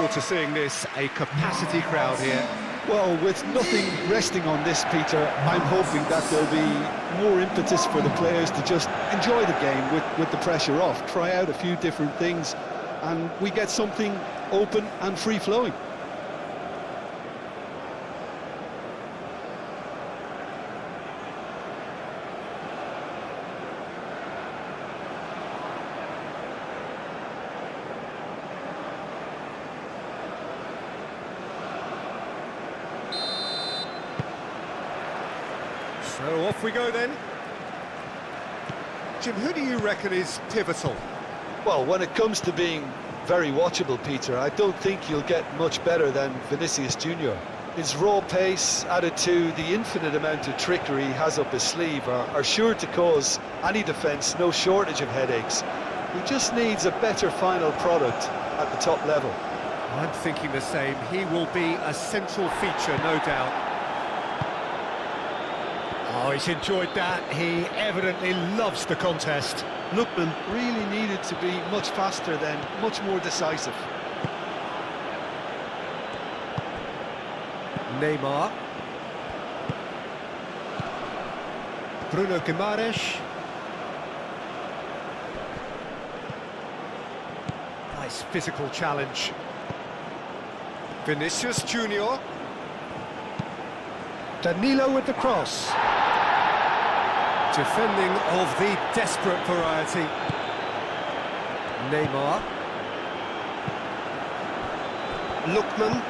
forward to seeing this, a capacity crowd here. Well, with nothing resting on this, Peter, I'm hoping that there'll be more impetus for the players to just enjoy the game with the pressure off, try out a few different things, and we get something open and free-flowing. So off we go then. Jim, who do you reckon is pivotal? Well, when it comes to being very watchable, Peter, I don't think you'll get much better than Vinicius Junior. His raw pace, added to the infinite amount of trickery he has up his sleeve, are sure to cause any defence no shortage of headaches. He just needs a better final product at the top level. I'm thinking the same. He will be a central feature, no doubt. Oh, he's enjoyed that. He evidently loves the contest. Lookman really needed to be much faster then, much more decisive. Neymar. Bruno Guimaraes. Nice physical challenge. Vinicius Junior. Danilo with the cross. Defending of the desperate variety. Neymar. Lookman.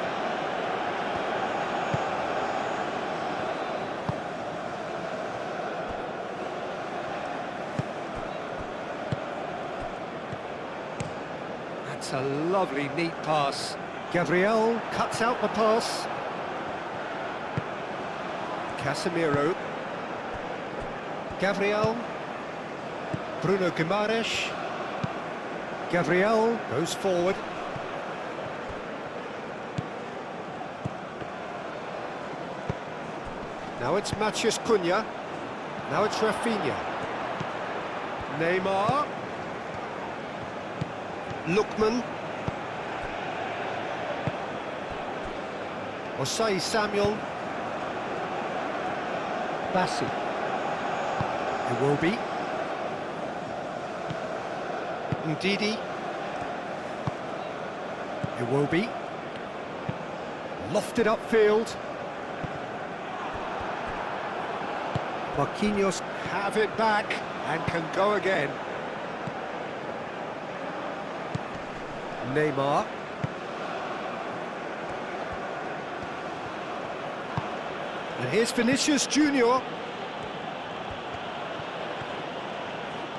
That's a lovely, neat pass. Gabriel cuts out the pass. Casemiro. Gabriel. Bruno Guimaraes. Gabriel goes forward. Now it's Matheus Cunha. Now it's Rafinha. Neymar. Lookman. Osai Samuel. Bassi. It will be. Ndidi. It will be. Lofted upfield. Marquinhos have it back and can go again. Neymar. And here's Vinicius Junior.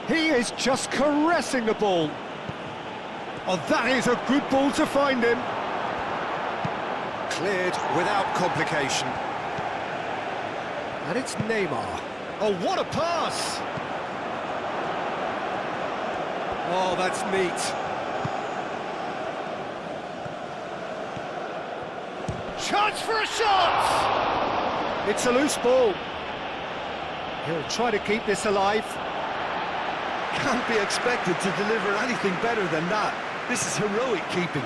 He is just caressing the ball. Oh, that is a good ball to find him. Cleared without complication. And it's Neymar. Oh, what a pass! Oh, that's neat. Chance for a shot! It's a loose ball. He'll try to keep this alive. Can't be expected to deliver anything better than that. This is heroic keeping.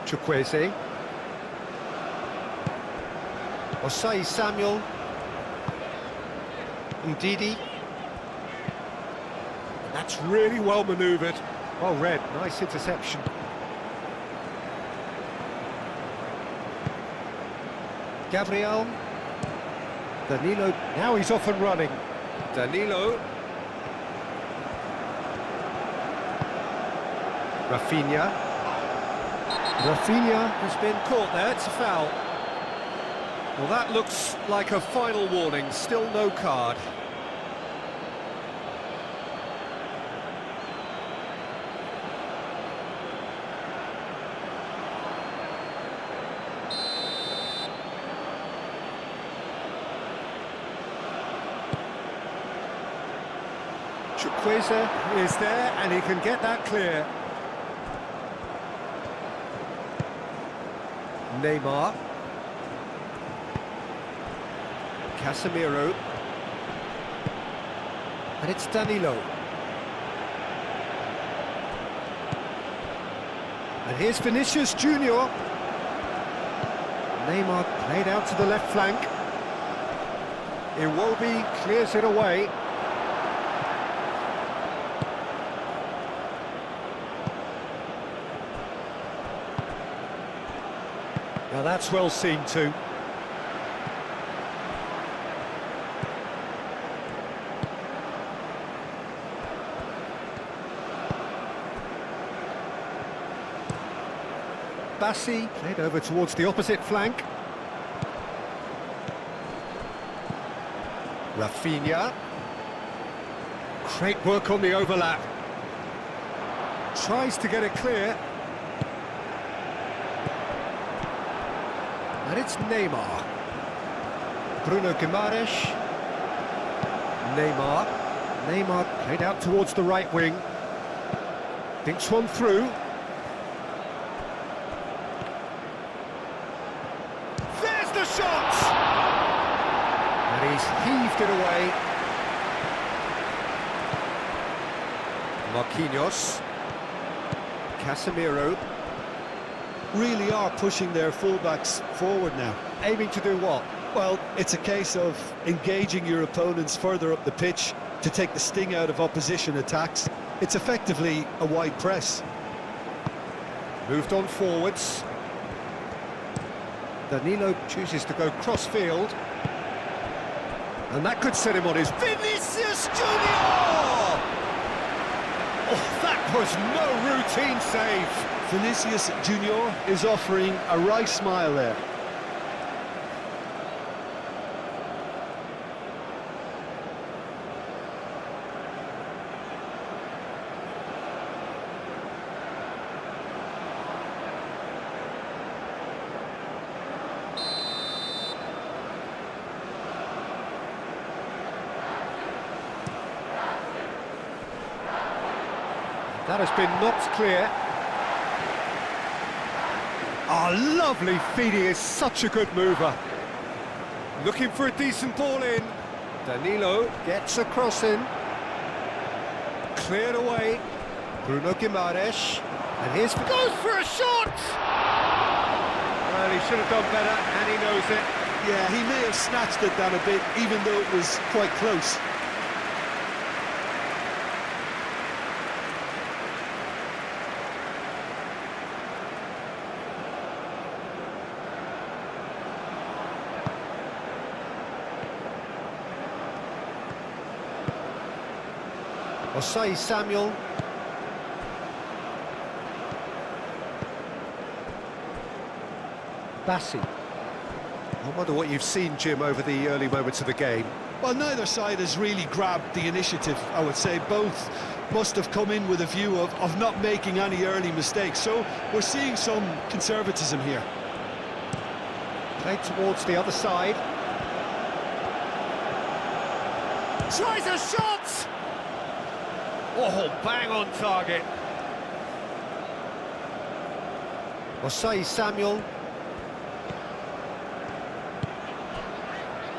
Chukwueze. Osai Samuel. Ndidi. That's really well manoeuvred. Well read, nice interception. Gabriel. Danilo, now he's off and running. Danilo. Rafinha. Rafinha has been caught there, it's a foul. Well, that looks like a final warning, still no card. Chukwueze is there and he can get that clear. Neymar. Casemiro. And it's Danilo. And here's Vinicius Junior. Neymar played out to the left flank. Iwobi clears it away. Now that's well seen too. Bassi played over towards the opposite flank. Rafinha. Great work on the overlap. Tries to get it clear. And it's Neymar. Bruno Guimaraes. Neymar. Neymar played out towards the right wing. Thinks one through. There's the shot! And he's heaved it away. Marquinhos. Casemiro. Really are pushing their fullbacks forward now. Aiming to do what? Well, it's a case of engaging your opponents further up the pitch to take the sting out of opposition attacks. It's effectively a wide press. Moved on forwards. Danilo chooses to go cross-field. And that could set him on his... Vinicius Junior! Oh, that was no routine save. Vinicius Junior is offering a wry smile there. That has been knocked clear. Oh, lovely feeding, is such a good mover. Looking for a decent ball in. Danilo gets a cross in. Cleared away. Bruno Guimaraes. And here's... Goes for a shot! Well, he should have done better, and he knows it. Yeah, he may have snatched it down a bit, even though it was quite close. Osei Samuel. Bassi. I wonder what you've seen, Jim, over the early moments of the game. Well, neither side has really grabbed the initiative, I would say. Both must have come in with a view of not making any early mistakes. So we're seeing some conservatism here. Played towards the other side. Tries a shot! Oh, bang on target. Osei Samuel.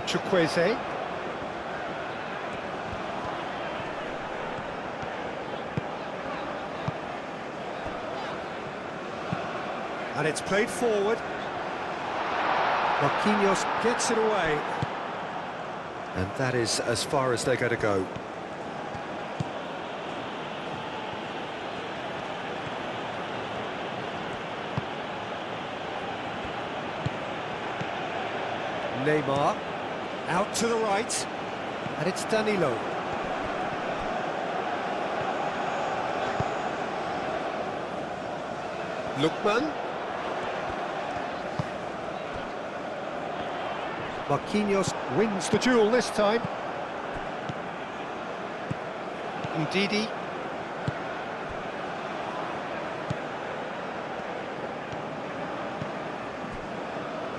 Chukwueze. And it's played forward. Marquinhos gets it away. And that is as far as they're going to go. Neymar, out to the right, and it's Danilo. Lookman. Marquinhos wins the duel this time. Ndidi.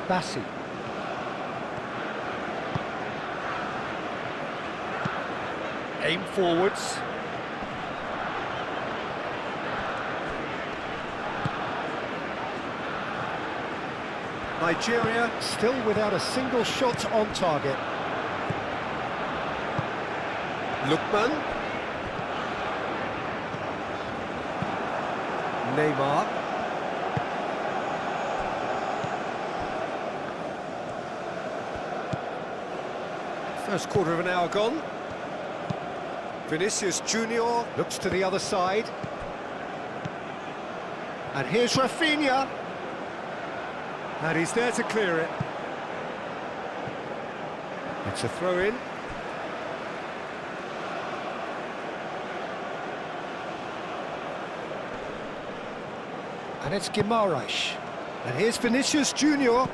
Bassi. Aim forwards. Nigeria still without a single shot on target. Lookman. Neymar. First quarter of an hour gone. Vinicius Junior looks to the other side. And here's Rafinha. And he's there to clear it. It's a throw-in. And it's Guimaraes. And here's Vinicius Junior.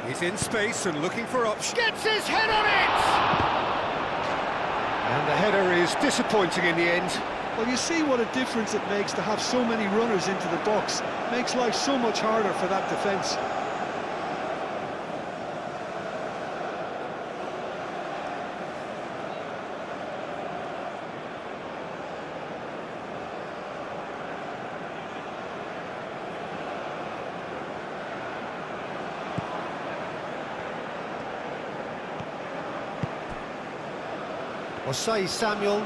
He's in space and looking for options. Gets his head on it! And the header is disappointing in the end. Well, you see what a difference it makes to have so many runners into the box. Makes life so much harder for that defence. Osei Samuel.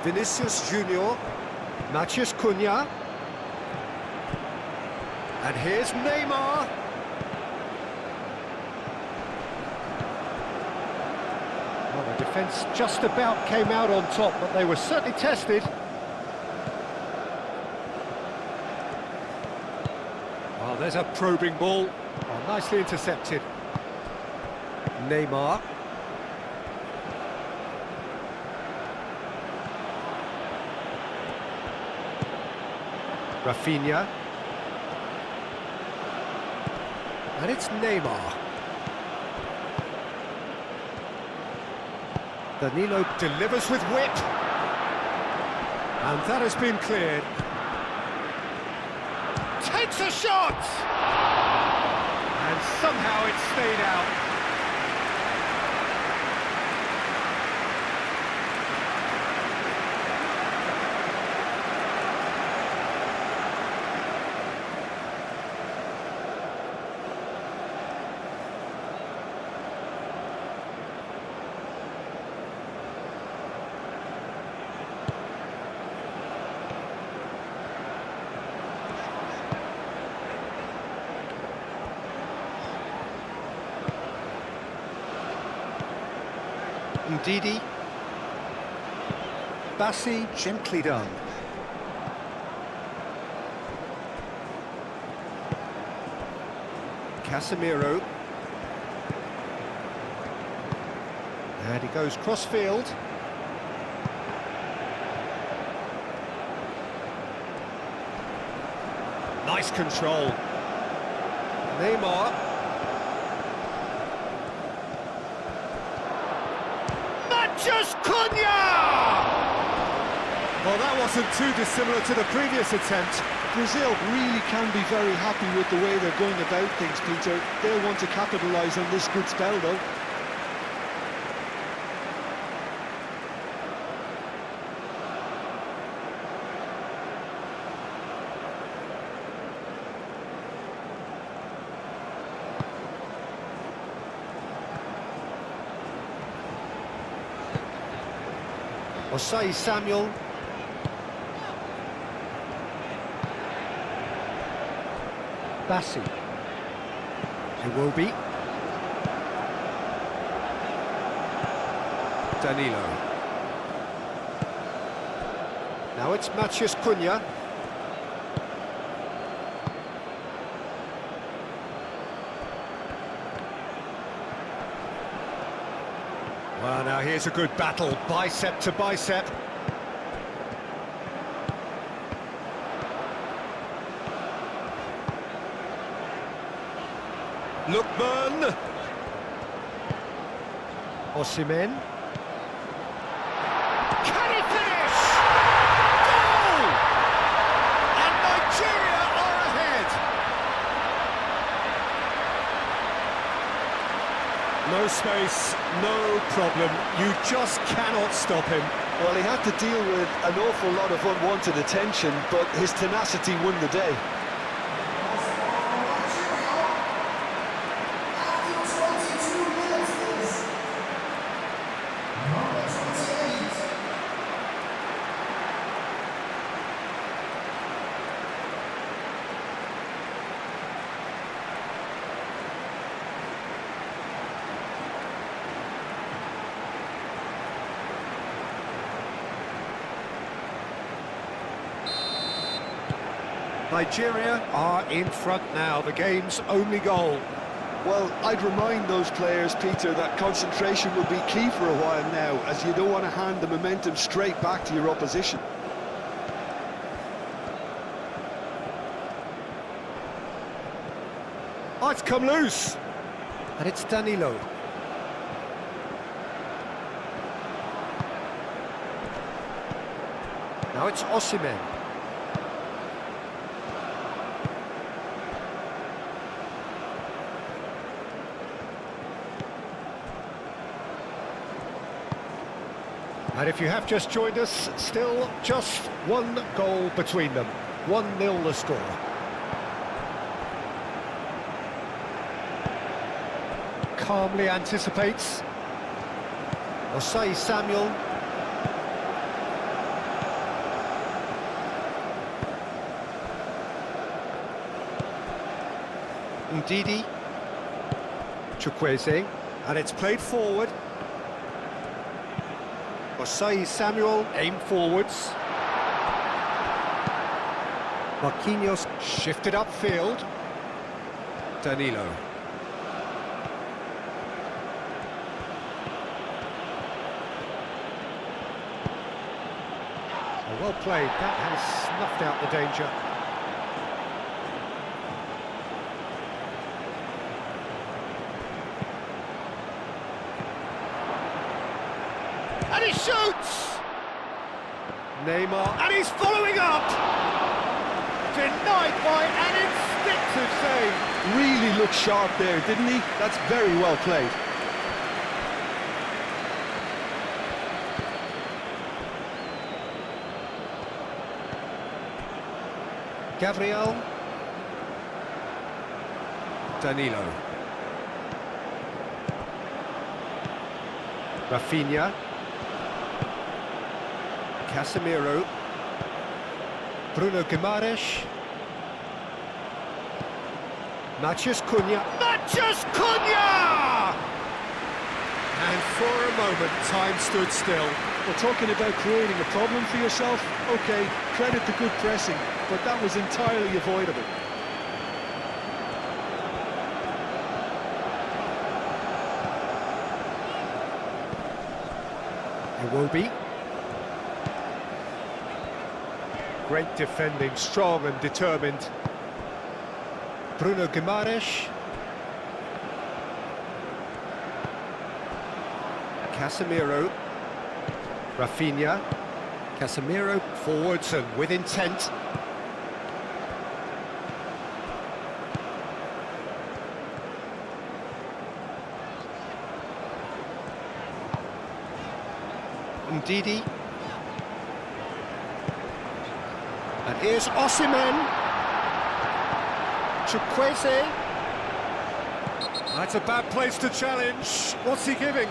Vinicius Junior. Matheus Cunha. And here's Neymar. Well, the defence just about came out on top, but they were certainly tested. Oh, there's a probing ball. Oh, nicely intercepted. Neymar. Rafinha. And it's Neymar. Danilo delivers with whip. And that has been cleared. Takes a shot! And somehow it stayed out. Ndidi. Bassi, gently done. Casemiro. And he goes cross-field. Nice control. Neymar. Just Cunha! Well, that wasn't too dissimilar to the previous attempt. Brazil really can be very happy with the way they're going about things, Peter. They'll want to capitalise on this good spell, though. Osei Samuel. Bassi. It will be. Danilo. Now it's Matheus Cunha. Well, now here's a good battle, bicep to bicep. Lookman. Osimhen. Can he finish? Goal! And Nigeria are ahead. No space, no problem. You just cannot stop him. Well, he had to deal with an awful lot of unwanted attention, but his tenacity won the day. Nigeria are in front now, the game's only goal. Well, I'd remind those players, Peter, that concentration will be key for a while now, as you don't want to hand the momentum straight back to your opposition. Oh, it's come loose. And it's Danilo. Now it's Osimhen. And if you have just joined us, still just one goal between them. 1-0 the score. Calmly anticipates. Osai Samuel. Ndidi. Chukwueze. And it's played forward. Osai Samuel, aim forwards. Marquinhos shifted upfield. Danilo. Well played, that has snuffed out the danger. And he shoots! Neymar, and he's following up! Denied by an instinctive save. Really looked sharp there, didn't he? That's very well played. Gabriel. Danilo. Rafinha. Casemiro. Bruno Guimaraes. Matheus Cunha. Matheus Cunha! And for a moment, time stood still. We're talking about creating a problem for yourself. Okay, credit to good pressing, but that was entirely avoidable. Iwobi. Great defending, strong and determined. Bruno Guimaraes. Casemiro. Rafinha. Casemiro forwards and with intent. Ndidi. And here's Osimhen. Chukwueze. That's a bad place to challenge. What's he giving?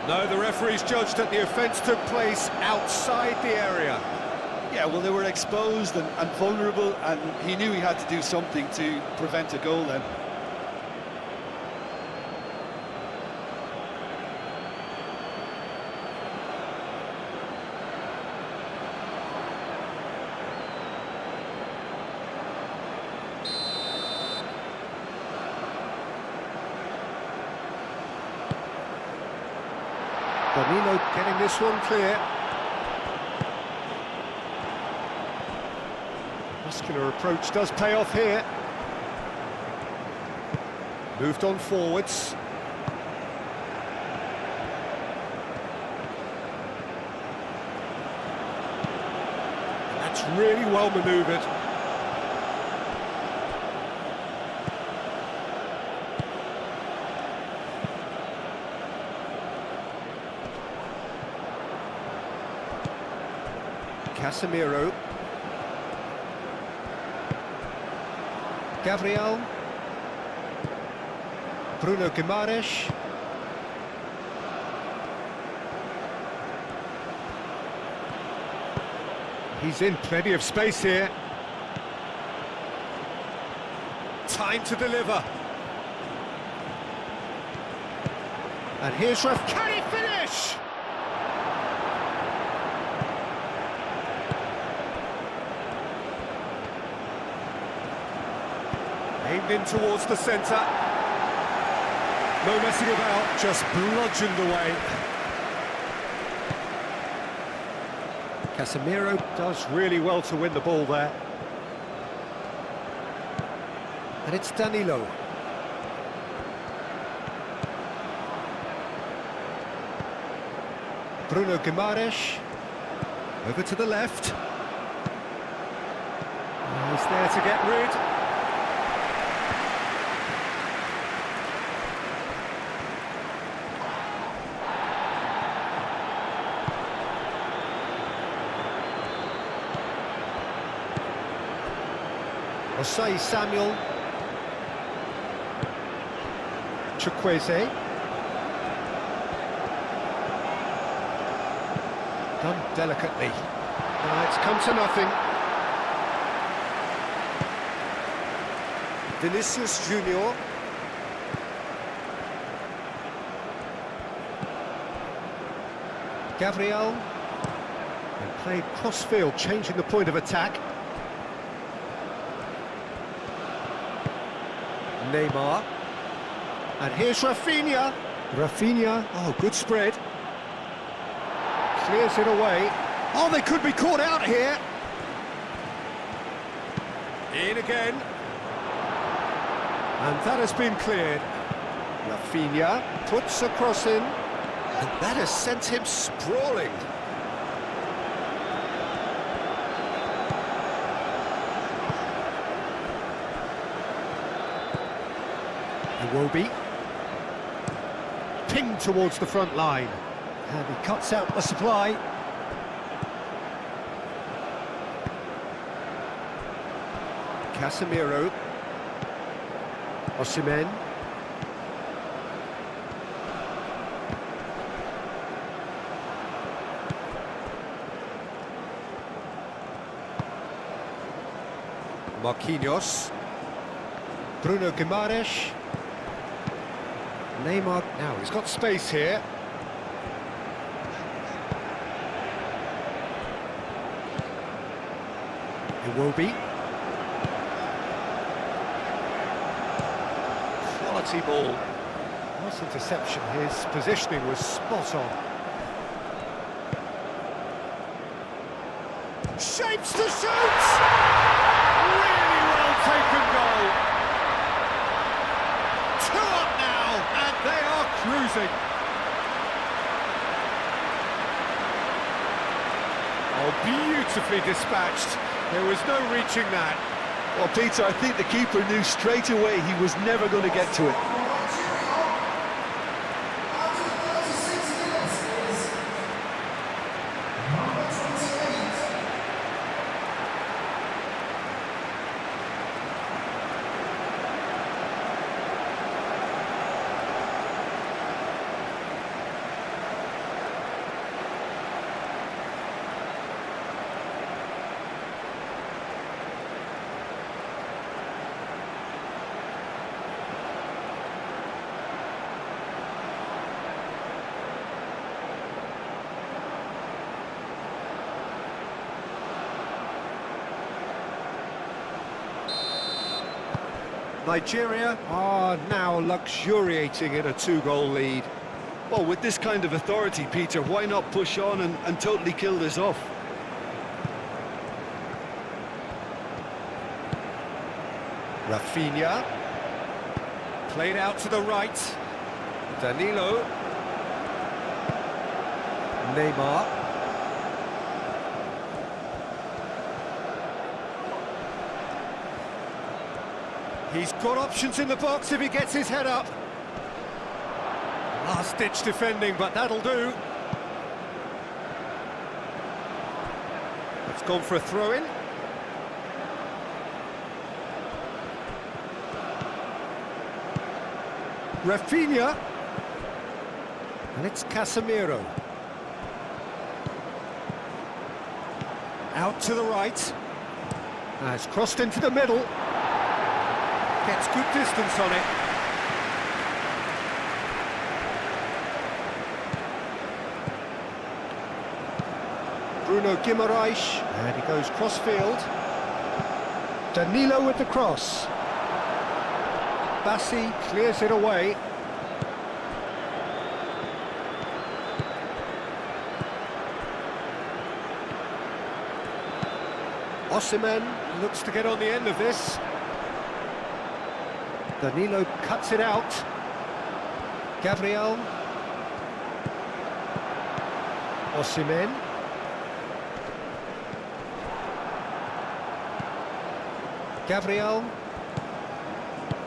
No, the referee's judged that the offence took place outside the area. Yeah, well, they were exposed and vulnerable, and he knew he had to do something to prevent a goal then. Danilo getting this one clear. Muscular approach does pay off here. Moved on forwards. That's really well manoeuvred. Casemiro. Gabriel. Bruno Guimaraes. He's in plenty of space here. Time to deliver. And here's Raf. Can he finish? Aimed in towards the centre. No messing about, just bludgeoned away. Casemiro does really well to win the ball there. And it's Danilo. Bruno Guimaraes. Over to the left. He's there to get rid. Osei Samuel. Chukwueze. Done delicately. It's come to nothing. Vinicius Junior. Gabriel. And played cross-field, changing the point of attack. Neymar. And here's Rafinha. Rafinha. Oh, good spread. Clears it away. Oh, they could be caught out here. In again. And that has been cleared. Rafinha puts a cross in. And that has sent him sprawling. Iwobi. Pinged towards the front line. And he cuts out the supply. Casemiro. Osimhen. Marquinhos. Bruno Guimaraes. Neymar. Now he's got space here. Iwobi. Quality ball. Nice interception. His positioning was spot on. Shapes to shoot! Really well taken goal. 2 up now, and they are cruising. Oh, beautifully dispatched. There was no reaching that. Well, Peter, I think the keeper knew straight away he was never going to get to it. Nigeria are now luxuriating in a 2-goal lead. Well, with this kind of authority, Peter, why not push on and totally kill this off? Rafinha. Played out to the right. Danilo. Neymar. He's got options in the box if he gets his head up. Last-ditch defending, but that'll do. It's gone for a throw-in. Rafinha. And it's Casemiro. Out to the right. It's crossed into the middle. Gets good distance on it. Bruno Guimaraes, and he goes cross-field. Danilo with the cross. Bassi clears it away. Osimhen looks to get on the end of this. Danilo cuts it out. Gabriel. Osimhen. Gabriel.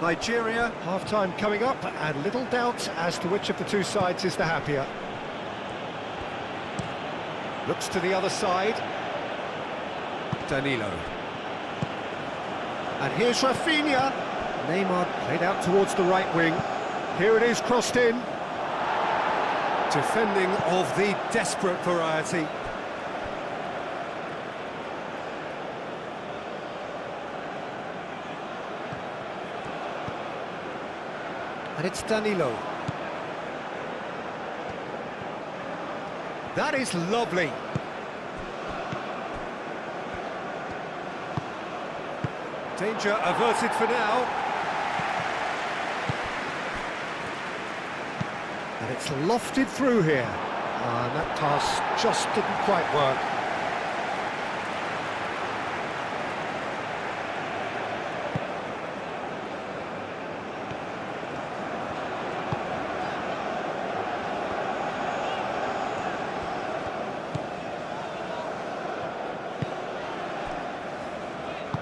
Nigeria, half-time coming up, and little doubt as to which of the two sides is the happier. Looks to the other side. Danilo. And here's Rafinha. Neymar played out towards the right wing. Here it is, crossed in. Defending of the desperate variety. And it's Danilo. That is lovely. Danger averted for now. And it's lofted through here. And that pass just didn't quite work.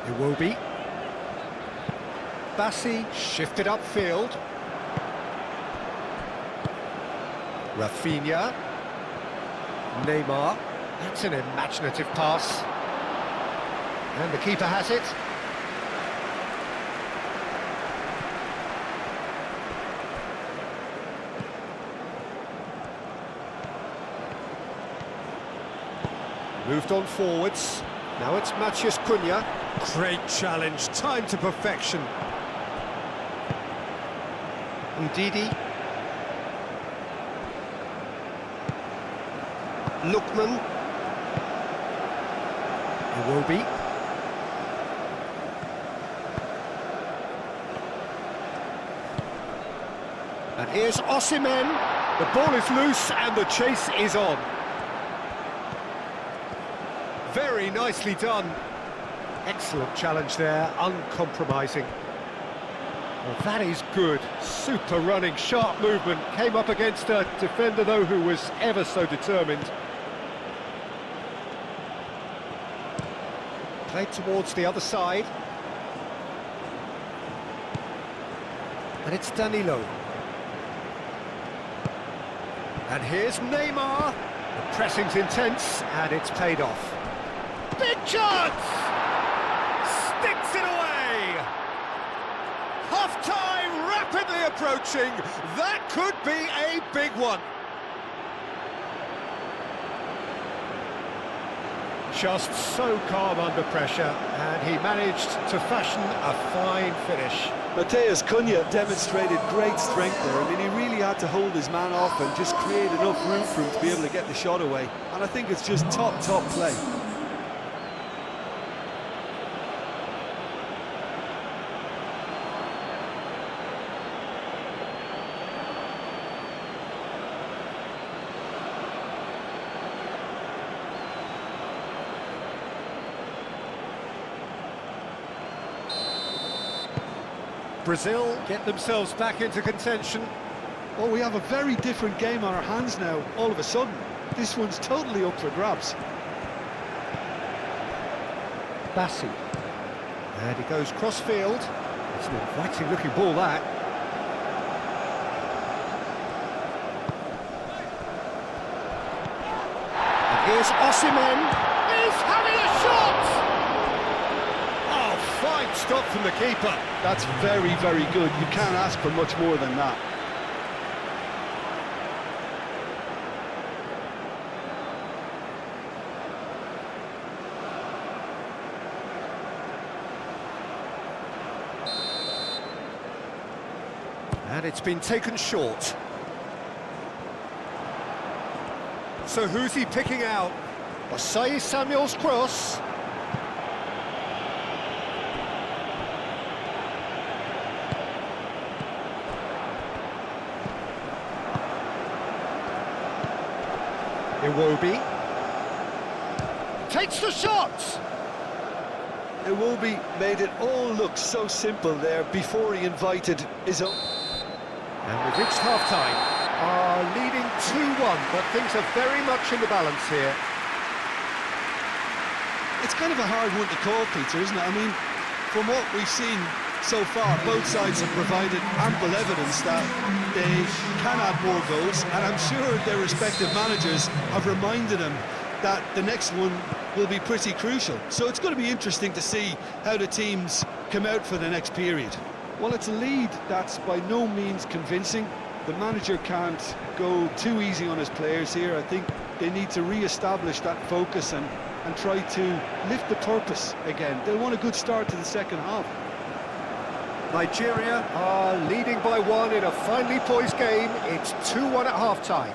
Iwobi. Bassi shifted upfield. Rafinha. Neymar. That's an imaginative pass. And the keeper has it. Moved on forwards. Now it's Matheus Cunha. Great challenge, time to perfection. Ndidi. Lookman. Iwobi. And here's Osimhen. The ball is loose and the chase is on. Very nicely done. Excellent challenge there, uncompromising. Well, that is good. Super running, sharp movement. Came up against a defender, though, who was ever so determined. Played towards the other side. And it's Danilo. And here's Neymar. The pressing's intense, and it's paid off. Big chance! Sticks it away! Half-time rapidly approaching. That could be a big one. Just so calm under pressure, and he managed to fashion a fine finish. Matheus Cunha demonstrated great strength there. I mean, he really had to hold his man off and just create enough room for him to be able to get the shot away. And I think it's just top play. Brazil get themselves back into contention. Well, we have a very different game on our hands now, all of a sudden. This one's totally up for grabs. Bassi. And he goes cross-field. It's an inviting-looking ball, that. And here's Osimhen. He's having a shot! Oh, fine stop from the keeper. That's very, very good. You can't ask for much more than that. And it's been taken short. So who's he picking out? Osai Samuel's cross. Iwobi takes the shot! Iwobi made it all look so simple there before he invited his own. And we've reached half-time. Leading 2-1, but things are very much in the balance here. It's kind of a hard one to call, Peter, isn't it? I mean, from what we've seen so far, both sides have provided ample evidence that they can add more goals, and I'm sure their respective managers have reminded them that the next one will be pretty crucial. So it's going to be interesting to see how the teams come out for the next period. Well, it's a lead that's by no means convincing. The manager can't go too easy on his players here. I think they need to re-establish that focus and try to lift the purpose again. They'll want a good start to the second half. Nigeria are leading by 1 in a finely poised game. It's 2-1 at half-time.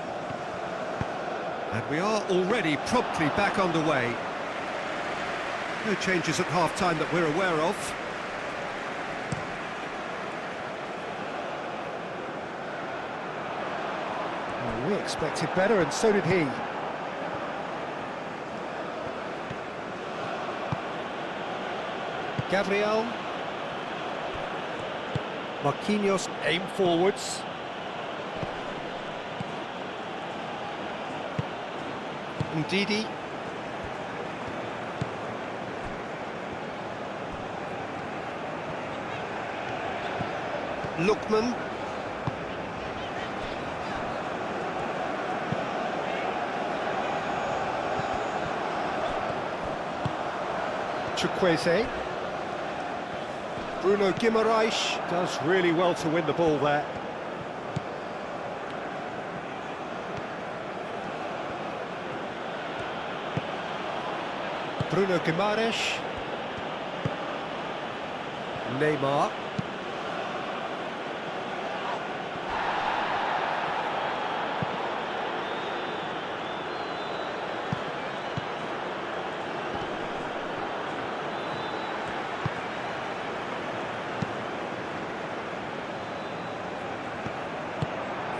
And we are already promptly back underway. No changes at half-time that we're aware of. We expected better, and so did he. Gabriel. Marquinhos aim forwards. Ndidi. Lookman. Chukwueze. Bruno Guimaraes does really well to win the ball there. Bruno Guimaraes. Neymar.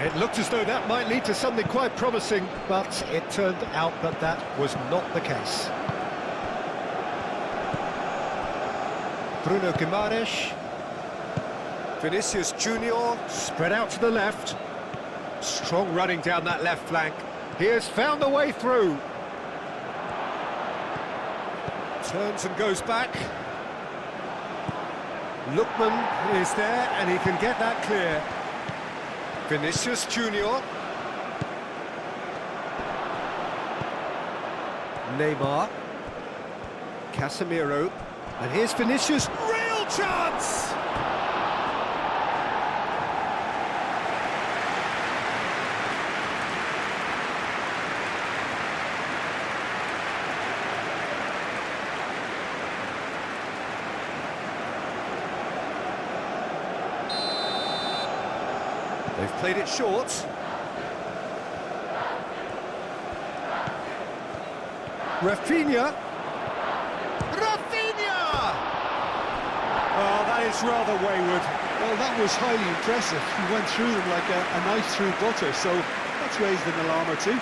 It looked as though that might lead to something quite promising, but it turned out that that was not the case. Bruno Guimaraes. Vinicius Junior spread out to the left. Strong running down that left flank. He has found a way through. Turns and goes back. Lookman is there and he can get that clear. Vinicius Junior. Neymar. Casemiro. And here's Vinicius. Real chance! They've played it short. Rafinha. Rafinha! Oh, that is rather wayward. Well, that was highly impressive. He went through them like a knife through butter, so that's raised an alarm or two.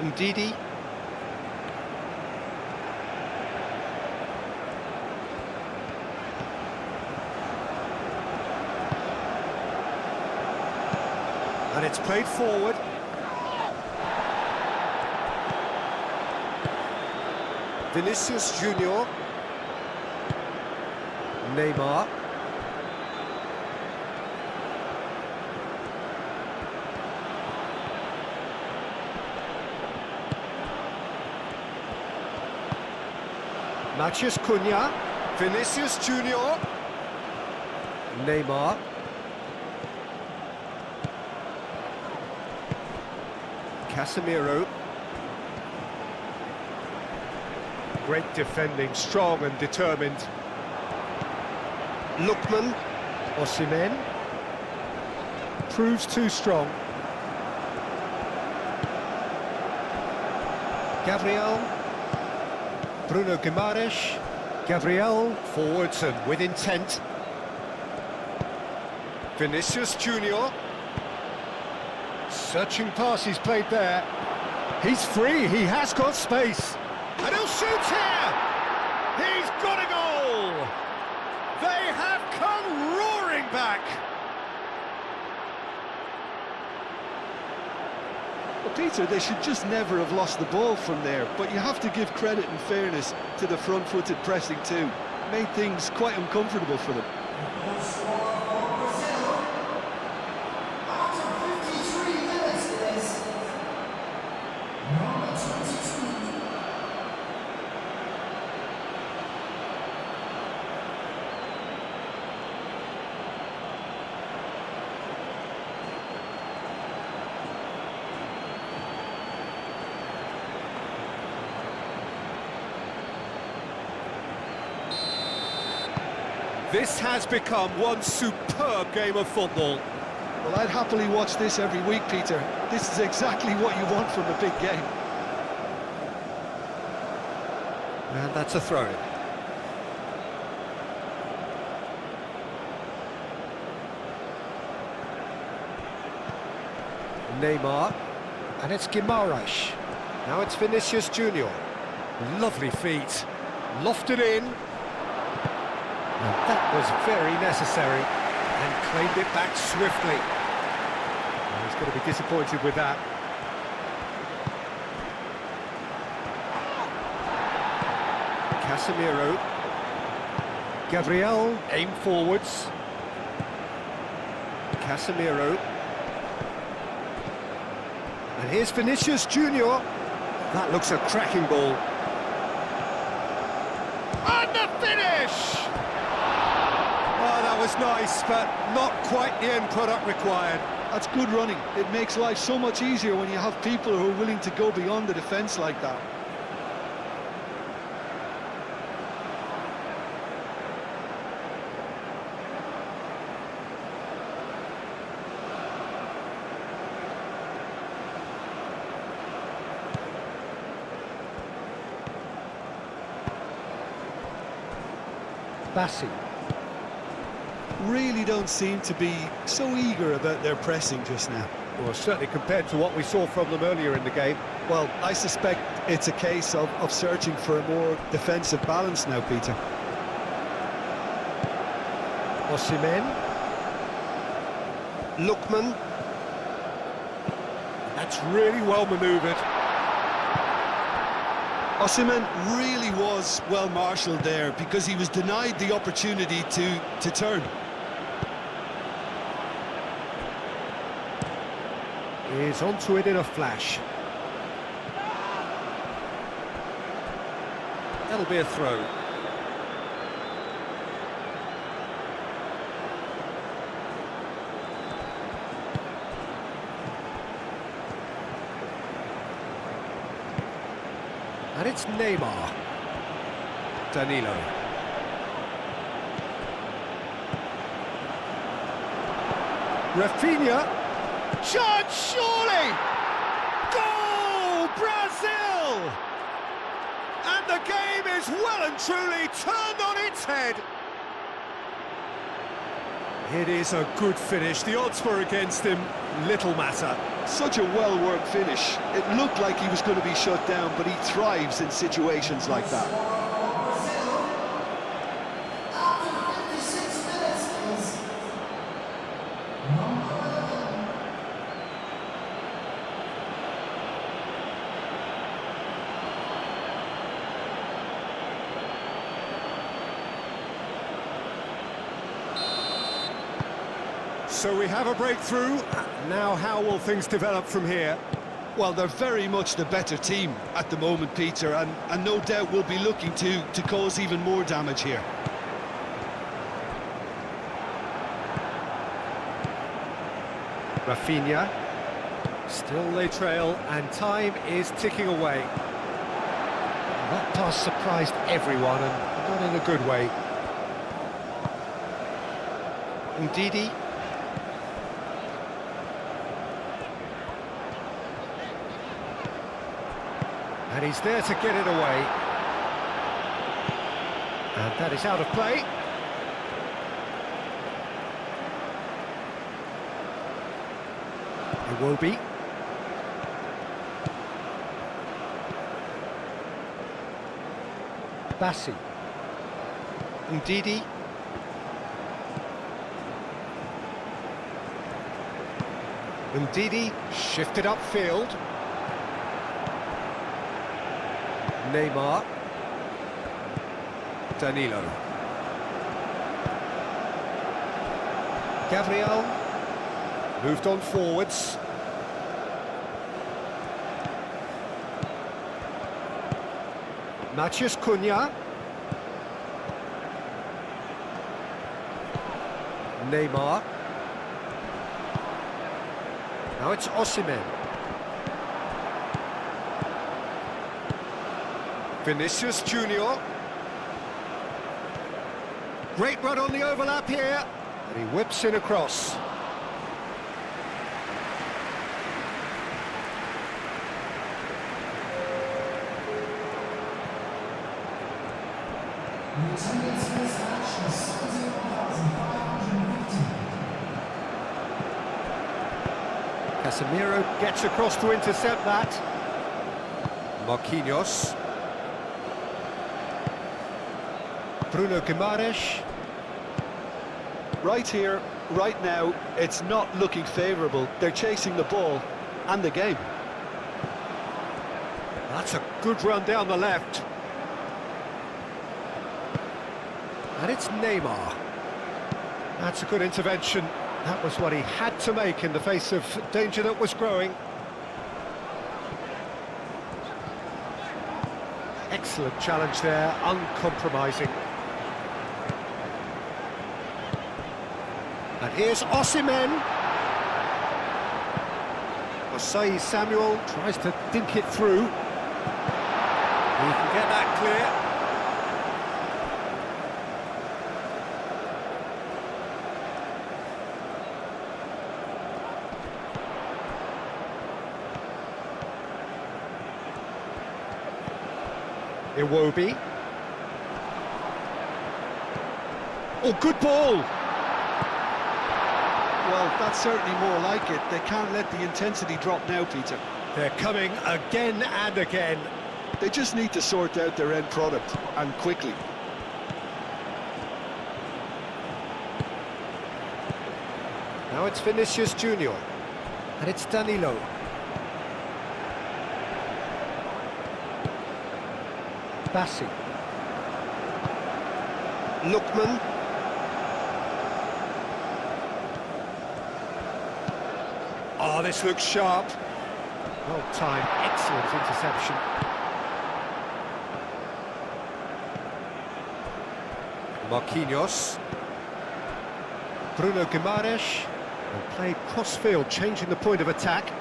Ndidi. And it's played forward. Vinicius Junior. Neymar. Matheus Cunha. Vinicius Junior. Neymar. Casemiro. Great defending, strong and determined. Lookman. Osimhen. Proves too strong. Gabriel. Bruno Guimaraes. Gabriel forwards and with intent. Vinicius Junior. Searching pass he's played there. He's free, he has got space. And he'll shoot here! He's got a goal! They have come roaring back! Well, Peter, they should just never have lost the ball from there, but you have to give credit and fairness to the front-footed pressing too. Made things quite uncomfortable for them. This has become one superb game of football. Well, I'd happily watch this every week, Peter. This is exactly what you want from a big game. And that's a throw-in. Neymar, and it's Guimaraes. Now it's Vinicius Junior. Lovely feet, lofted in. And that was very necessary, and claimed it back swiftly. Well, he's going to be disappointed with that. Casemiro. Gabriel, aim forwards. Casemiro. And here's Vinicius Junior. That looks a cracking ball. And the finish! Oh, that was nice, but not quite the end product required. That's good running. It makes life so much easier when you have people who are willing to go beyond the defence like that. Bassi. Really don't seem to be so eager about their pressing just now. Well, certainly compared to what we saw from them earlier in the game. Well, I suspect it's a case of searching for a more defensive balance now, Peter. Osimhen. Lookman. That's really well manoeuvred. Osimhen really was well marshalled there because he was denied the opportunity to turn. He's onto it in a flash. That'll be a throw. And it's Neymar. Danilo. Rafinha. Chance, surely! Goal! Brazil! And the game is well and truly turned on its head. It is a good finish. The odds were against him. Little matter. Such a well-worked finish. It looked like he was going to be shut down, but he thrives in situations like that. So we have a breakthrough. Now how will things develop from here? Well, they're very much the better team at the moment, Peter, and no doubt will be looking to cause even more damage here. Rafinha. Still they trail, and time is ticking away. That pass surprised everyone, and not in a good way. Ndidi. And he's there to get it away. And that is out of play. It will be. Bassi. Ndidi. Ndidi shifted upfield. Neymar. Danilo. Gabriel. Moved on forwards. Matheus Cunha. Neymar. Now it's Osimhen. Vinicius Junior. Great run on the overlap here. And he whips in across. Casemiro gets across to intercept that. Marquinhos. Bruno Guimaraes. Right here, right now, it's not looking favourable. They're chasing the ball and the game. That's a good run down the left. And it's Neymar. That's a good intervention. That was what he had to make in the face of danger that was growing. Excellent challenge there, uncompromising. And here's Osimhen. Osei Samuel tries to dink it through. He can get that clear. Iwobi. Oh, good ball! Well, that's certainly more like it. They can't let the intensity drop now, Peter. They're coming again and again. They just need to sort out their end product, and quickly. Now it's Vinicius Junior. And it's Danilo. Bassi. Lookman. Oh, this looks sharp. Well timed, excellent interception. Marquinhos. Bruno Guimaraes. And played cross-field, changing the point of attack.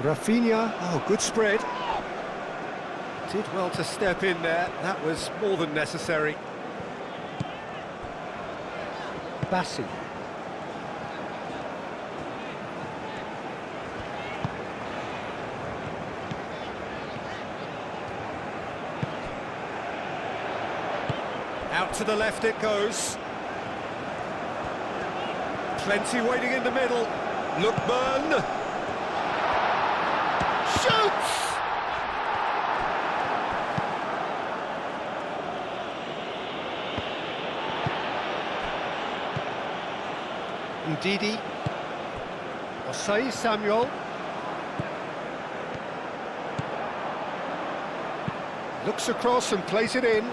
Rafinha. Oh, good spread. Did well to step in there. That was more than necessary. Bassi. Out to the left it goes. Plenty waiting in the middle. Lookman. Shoots! Ndidi. Osei Samuel. Looks across and plays it in.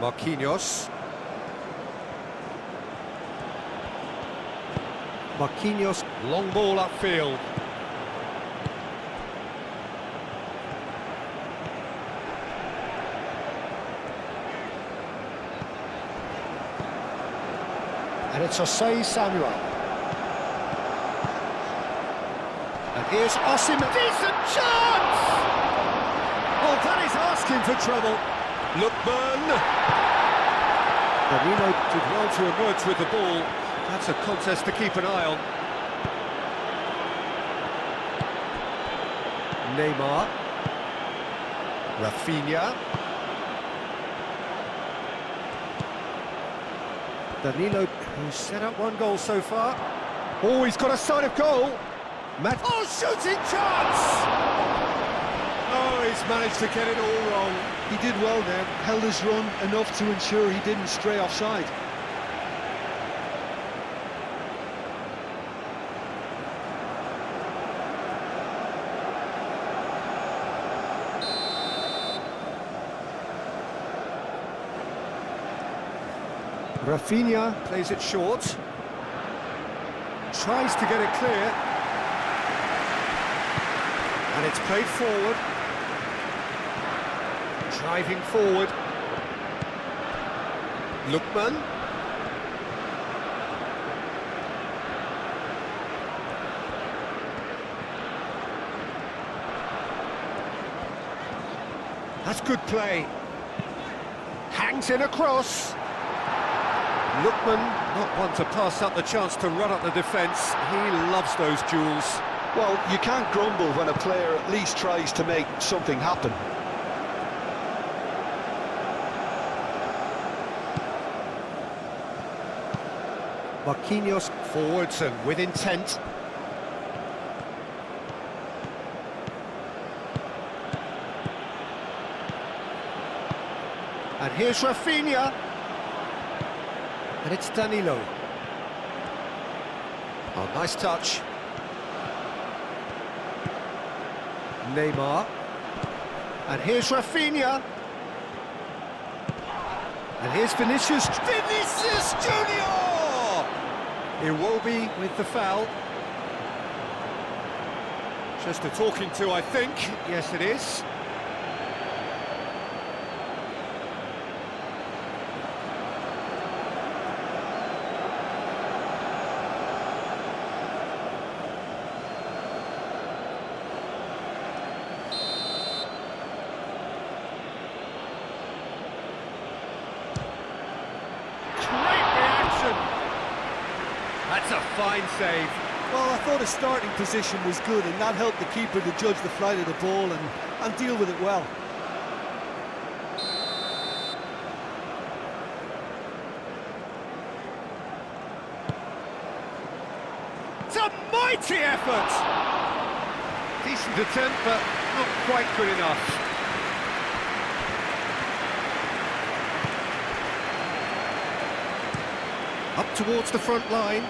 Marquinhos. Marquinhos, long ball upfield. And it's Osei Samuel. And here's Osimhen. Decent chance! Oh, that is asking for trouble. Lookman. Danilo did well to emerge with the ball. That's a contest to keep an eye on. Neymar. Rafinha. Danilo, who's set up one goal so far. Oh, he's got a sign of goal. Oh, shooting chance! Oh, he's managed to get it all wrong. He did well there, held his run enough to ensure he didn't stray offside. Rafinha plays it short. Tries to get it clear. And it's played forward. Driving forward. Lookman. That's good play. Hangs in across. Lookman, not one to pass up the chance to run up the defence. He loves those duels. Well, you can't grumble when a player at least tries to make something happen. Marquinhos forwards and with intent. And here's Rafinha. And it's Danilo. Oh, nice touch. Neymar. And here's Rafinha. And here's Vinicius. Vinicius Junior! Iwobi with the foul. Just a talking to, I think. Yes, it is. That's a fine save. Well, I thought his starting position was good, and that helped the keeper to judge the flight of the ball and deal with it well. It's a mighty effort! Decent attempt, but not quite good enough. Up towards the front line.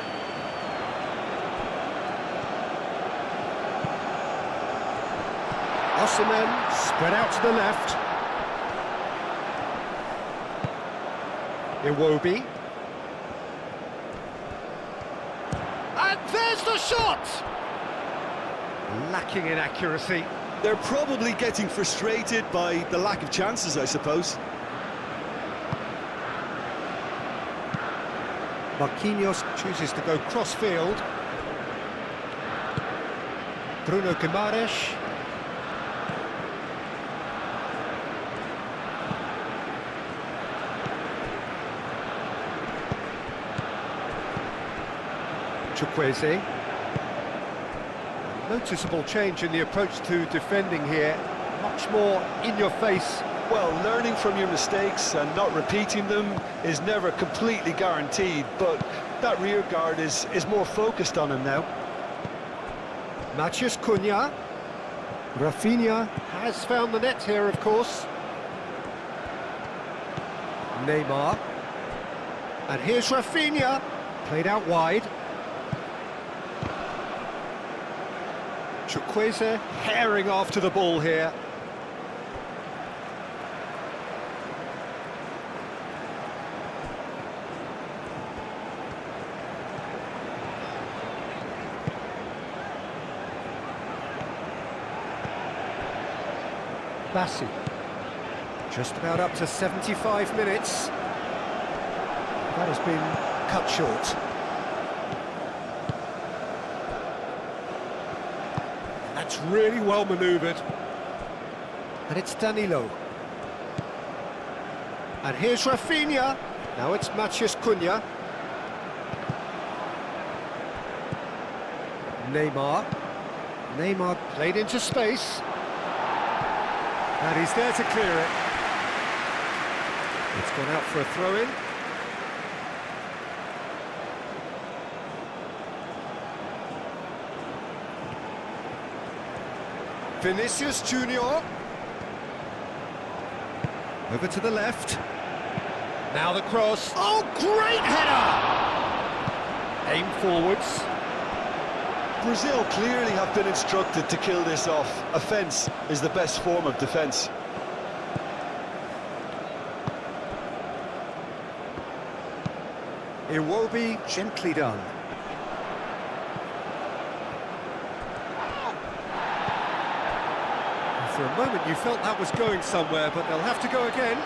Osimhen spread out to the left. Iwobi. And there's the shot! Lacking in accuracy. They're probably getting frustrated by the lack of chances, I suppose. Marquinhos chooses to go cross-field. Bruno Guimaraes. Chukwueze. Noticeable change in the approach to defending here. Much more in your face. Well, learning from your mistakes and not repeating them is never completely guaranteed, but that rear guard is more focused on him now. Matheus Cunha. Rafinha has found the net here, of course. Neymar. And here's Rafinha. Played out wide. Chukwueze herring after the ball here. Bassi. Just about up to 75 minutes. That has been cut short. That's really well manoeuvred. And it's Danilo. And here's Rafinha. Now it's Matheus Cunha. Neymar. Neymar played into space. And he's there to clear it. It's gone out for a throw-in. Vinicius Junior. Over to the left. Now the cross. Oh, great header! Aim forwards. Brazil clearly have been instructed to kill this off. Offence is the best form of defence. Iwobi, gently done. For a moment you felt that was going somewhere, but they'll have to go again.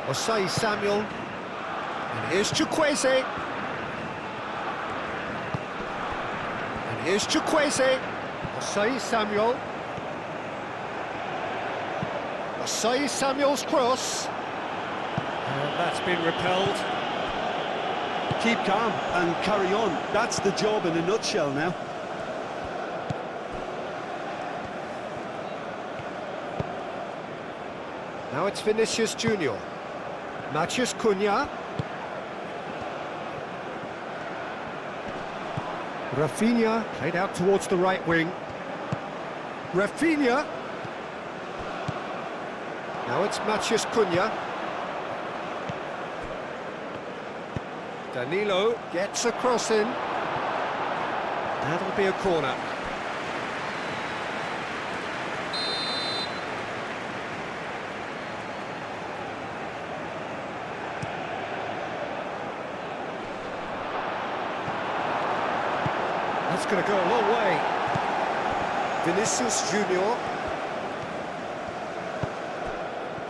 Osai Samuel. And here's Chukwueze. And here's Chukwueze. Osai Samuel. Osai Samuel's cross. And that's been repelled. Keep calm and carry on. That's the job in a nutshell now. Now it's Vinicius Junior. Matheus Cunha. Rafinha played out towards the right wing. Rafinha. Now it's Matheus Cunha. Danilo gets a cross in. That'll be a corner. That's going to go a long way. Vinicius Junior.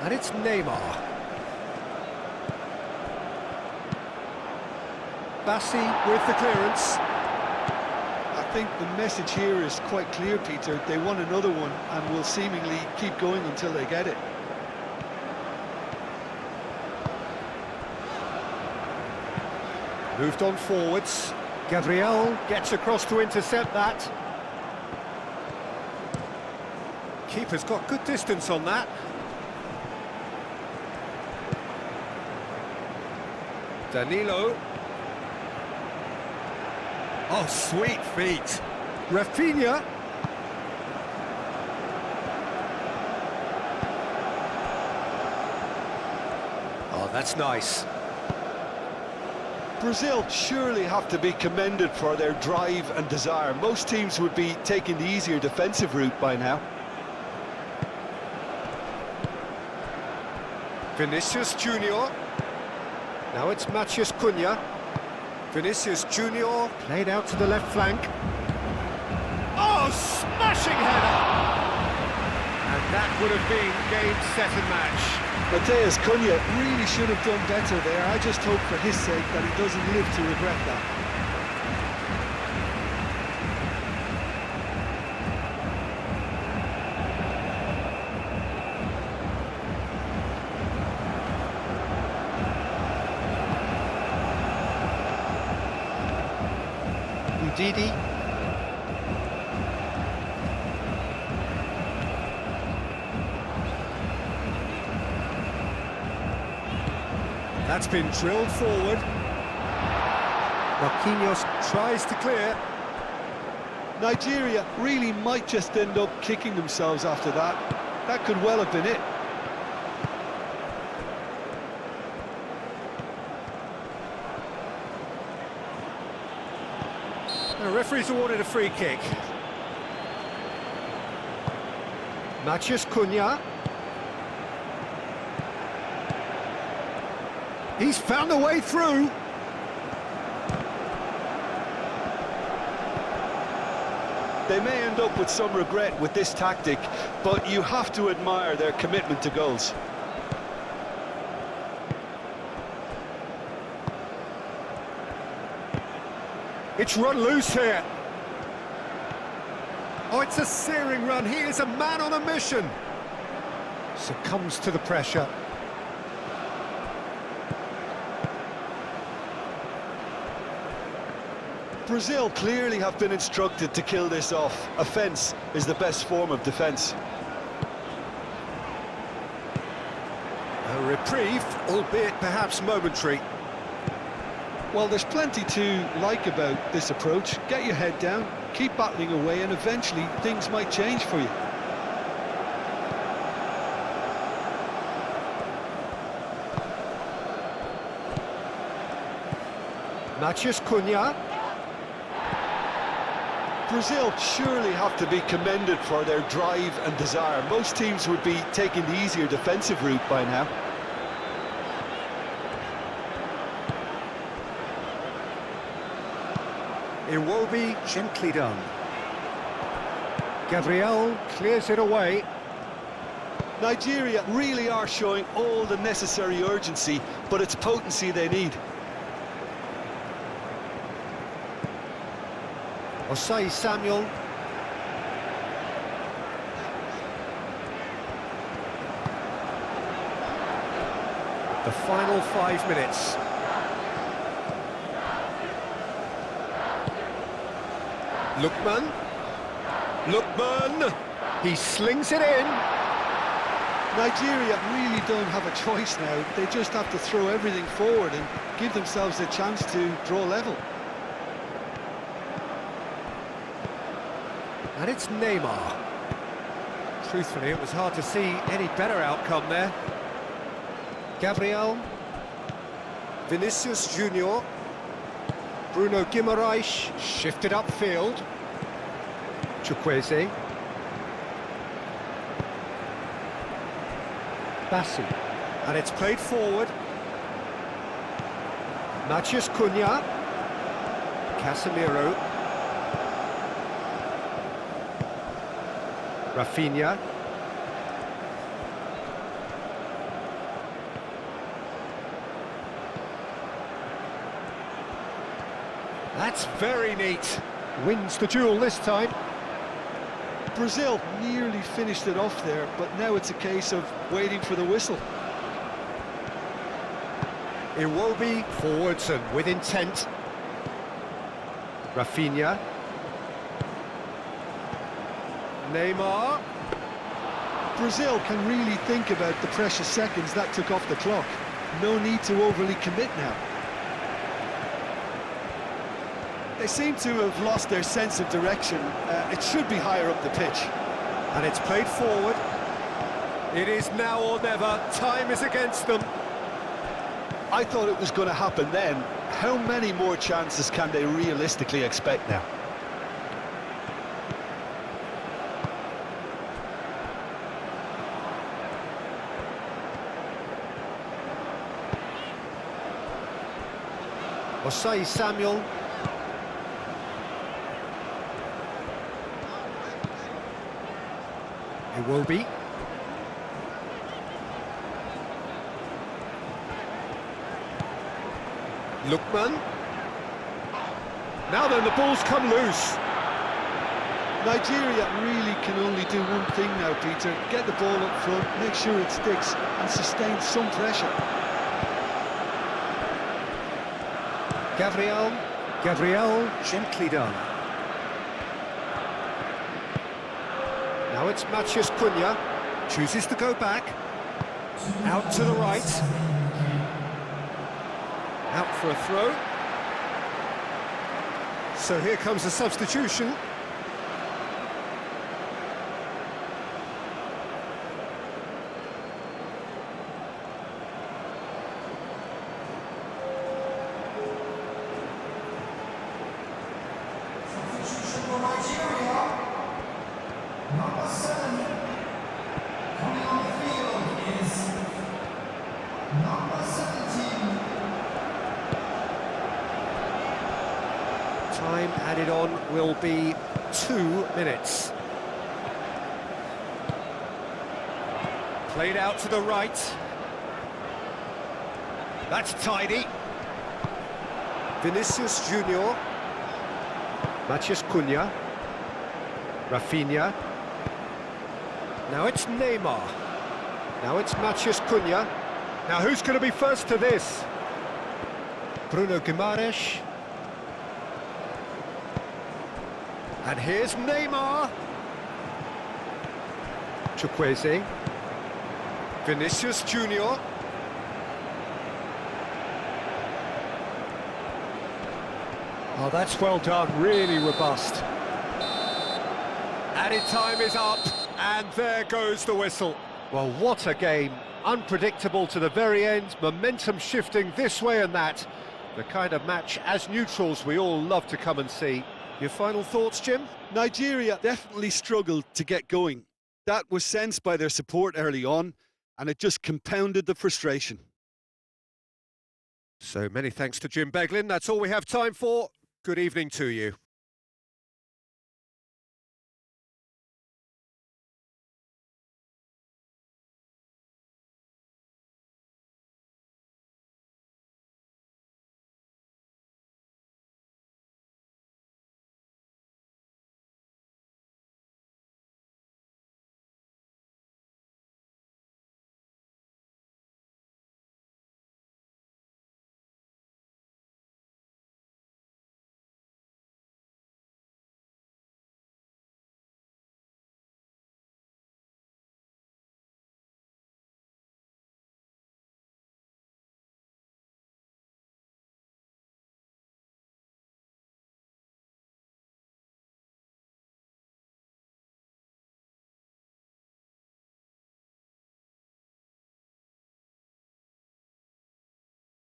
And it's Neymar. Bassi with the clearance. I think the message here is quite clear, Peter. They want another one and will seemingly keep going until they get it. Moved on forwards. Gabriel gets across to intercept that. Keeper's got good distance on that. Danilo. Oh, sweet feet. Rafinha. Oh, that's nice. Brazil surely have to be commended for their drive and desire. Most teams would be taking the easier defensive route by now. Vinicius Junior. Now it's Matheus Cunha. Vinicius Junior played out to the left flank. Oh, smashing header! And that would have been game, set and match. Matheus Cunha really should have done better there. I just hope for his sake that he doesn't live to regret that. Didi. That's been drilled forward. Marquinhos tries to clear. Nigeria really might just end up kicking themselves after that. That could well have been it. The referee's awarded a free kick. Matheus Cunha. He's found a way through. They may end up with some regret with this tactic, but you have to admire their commitment to goals. It's run loose here. Oh, it's a searing run. He is a man on a mission. Succumbs to the pressure. Brazil clearly have been instructed to kill this off. Offence is the best form of defence. A reprieve, albeit perhaps momentary. Well, there's plenty to like about this approach. Get your head down, keep battling away, and eventually things might change for you. Matheus Cunha. Brazil surely have to be commended for their drive and desire. Most teams would be taking the easier defensive route by now. Iwobi, gently done. Gabriel clears it away. Nigeria really are showing all the necessary urgency, but it's potency they need. Osei Samuel. The final 5 minutes. Lookman, he slings it in. Nigeria really don't have a choice now. They just have to throw everything forward and give themselves a chance to draw level. And it's Neymar. Truthfully, it was hard to see any better outcome there. Gabriel. Vinicius Junior. Bruno Guimaraes shifted upfield. Chukwueze. Bassi. And it's played forward. Matheus Cunha. Casemiro. Rafinha. That's very neat. Wins the duel this time. Brazil nearly finished it off there, but now it's a case of waiting for the whistle. Iwobi forwards and with intent. Rafinha. Neymar. Brazil can really think about the precious seconds that took off the clock. No need to overly commit now. They seem to have lost their sense of direction. It should be higher up the pitch. And it's played forward. It is now or never. Time is against them. I thought it was going to happen then. How many more chances can they realistically expect now? Osei Samuel. Iwobi. Lookman. Now then, the ball's come loose. Nigeria really can only do one thing now, Peter. Get the ball up front, make sure it sticks, and sustain some pressure. Gabriel, gently done. Now it's Matheus Cunha, chooses to go back. Out to the right. Out for a throw. So here comes the substitution. Time added on will be 2 minutes. Played out to the right. That's tidy. Vinicius Junior. Matheus Cunha. Rafinha. Now it's Neymar. Now it's Matheus Cunha. Now who's going to be first to this? Bruno Guimaraes. And here's Neymar. Chukwueze. Vinicius Junior. Oh, that's well done, really robust. Added time is up, and there goes the whistle. Well, what a game. Unpredictable to the very end, momentum shifting this way and that. The kind of match, as neutrals, we all love to come and see. Your final thoughts, Jim? Nigeria definitely struggled to get going. That was sensed by their support early on, and it just compounded the frustration. So many thanks to Jim Beglin. That's all we have time for. Good evening to you.